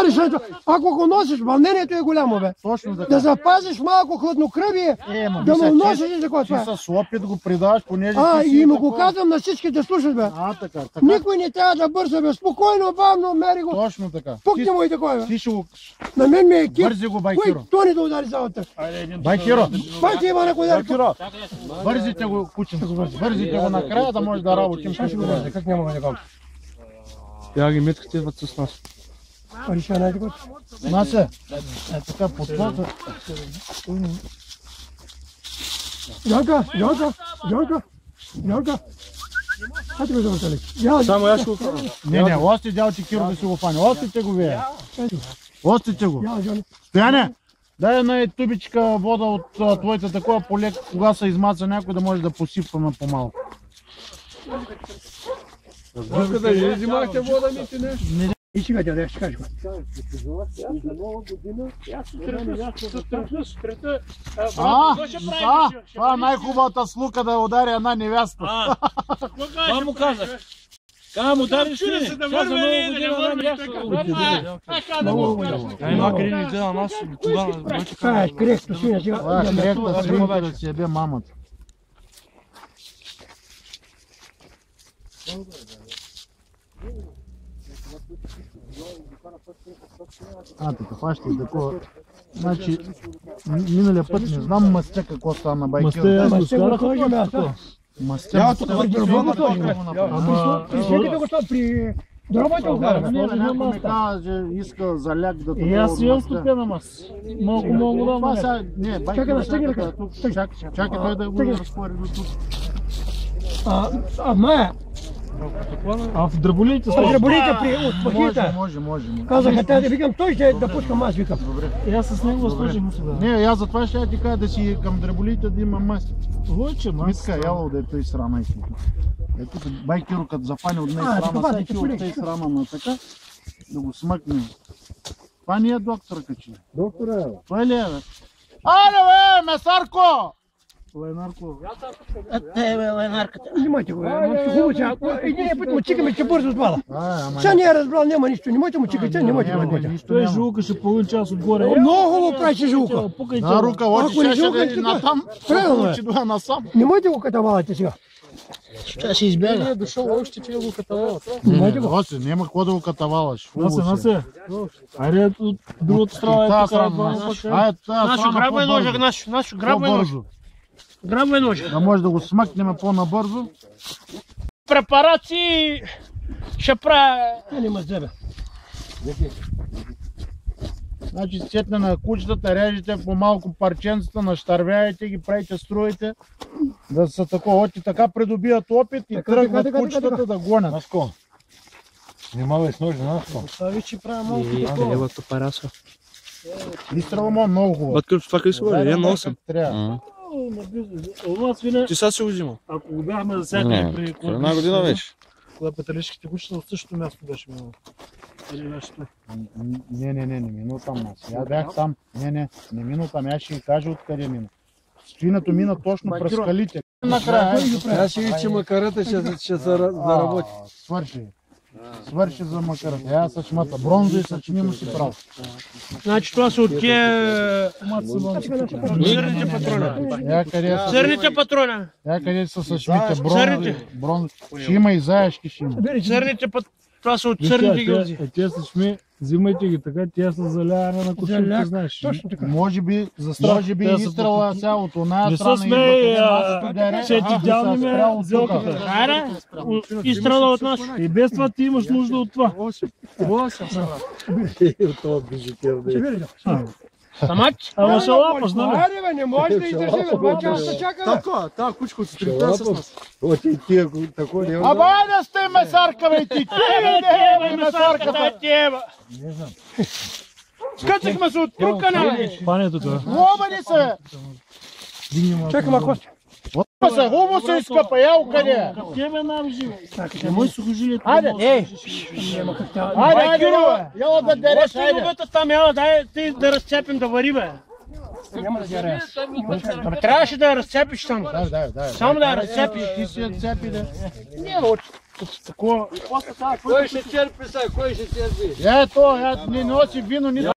Защото ако го носиш, вълнението е голямо, бе. Точно така. Да запазиш малко хладнокръвие, да му носиш и такова това. Ти с опит го придаваш, понеже И му го казвам на всички да слушат, бе. така. Никой не трябва да бърза, бе. Спокойно, бавно, мери го. Точно така. Пукни му и такова, бе. Ти ще го... На мен ми е екип. Бързи го, Байкиро. Кой Тони да удари залата? Байкиро. Пати има на кой удари. Байкиро. Бързите го, кученцо. Бързите го накрая, да може да работим. Как няма да кажа? Я ги меткате вътре с нас. Решава най-така. Насе, така подплата. Янка. Хайде го завъртали. Само я ще го кажа. Не, ости дял ти Киро да си го фане. Остите го вие. Остите го. Стояне, дай една тубичка вода от твоята такова полек, кога се измаца някой да може да посипваме по-малко. Тук да не взимахте вода, мити не? И сега дядо, ще кажа. Това е най-хубавата слука да удари една невяста. Това му казах. Кога му удариш ли? Сега за много година много ясно. Макар и не гледа нас, кога вече Това е крехто свиня сега. Това е крехта свинка да си ебе мамата. Така фаща и такова. Значи, миналия път не знам мъстя какво стана на Байкиро. Мъстя го сложим, аз. Мъстя При дробата го сложим. Присетите го това при дробата го караме. Някой ми каже, иска заляк да и аз имам стопена мас. Малко да ма. Не, Байкиро чакай той да го разпори до тук. Мая. А в драболите В драболите при от пахита. Може. Казаха, те да викам, той ще да пускам, аз викам. И аз с него сложих сега. Не, аз затова ще ти кажа да си към драболите да има маси. Лъче, мас. Митка, яло да е той срана и тук. Ето Байкиро като зафане от нея срана, всеки от tej срана на така, да го смъкне. Това не е доктор качи. Доктора е. Това ли е, бе? Але, бе, месарко! Ленарко. Ленарката. Внимайте го, хубаво сега. Един път му чикаме, че бързо отвала. Сега не е разбрал, няма нищо. Не можете му чикате, не можете му чикате. Той жулкаше половин час отгоре. Много хубаво прави жилка. На рука, още ще да натам. Правилно е. Насам. Не можете го катавалате сега. Ще се избяга. Не е дошъл още, че го катавалате. Не можете го. Госе, няма какво да го катавалаш. Насе. Айде от другата страна е тук. Нашо грабвай ножа, нашо грабвай ножа. Грабвай ножа. Да може да го смъкнем по-набързо. Препарации ще правя. Нема зебе. Значи сетне на кучетата, режете по малко парченцата, нащървяете ги, правите струите, да са такова, и така придобият опит и тръгват кучетата да гонят. Наско. Внимавай с ножа, Наско. Това че правя малко такова. Ева то параса. Изстрела му много хубаво. Това как се води? Я носим. Ти сега си го взима? Ако го бяхме засякали при една година вече. Кога петелишките кучета, в същото място беше минало. Не мина там аз. Я бях там. Не мина там. Аз ще ви кажа откъде мина. Свинето мина точно през скалите. Накрая. Аз ще ви, че макарата ще заработи. Свърши за макарата. Я са шмата. Бронзо и съчинимо си прав. Значи това са от тия зърните патрона. Зърните патрона. Я къде са съшмите бронзо. Ще има и заешки ще има. Зърните патрона. Това са от църните гилзи. Те са шми, взимайте ги така, тя са заляване на кучета, знаеш. Точно така. Може би изстрела сега от оная страна и ще ти дялниме зелката. Аре, изстрела от нас. И без това ти имаш нужда от това. От това бижитер. Самач? Ама ще лапаш, нали? Аре, бе, не може да издържи, бе, 2 часа чакаме. Така, кучко от сутринта с нас. Оти тия, тако не... Абай да сте месарка, бе, ти! Тева, месарката, тева! Не знам. Скъчихме се от трукана! Пането това. Лобани се! Чакай, ма, Костя. Хубаво се изкъпа, ял къде? Тебе нам живе. Не мой сухожилие. Айде! Айде, яла да дереш, айде! Там яла, дай ти да разцепим да вари, бе. Няма да дереш. Трябваше да я разцепиш там. Да. Само да я разцепиш. Ти си я цепи, да. Не, Тако. Кой ще черпи сега, кой ще черпи? Ето, не носи вино, нито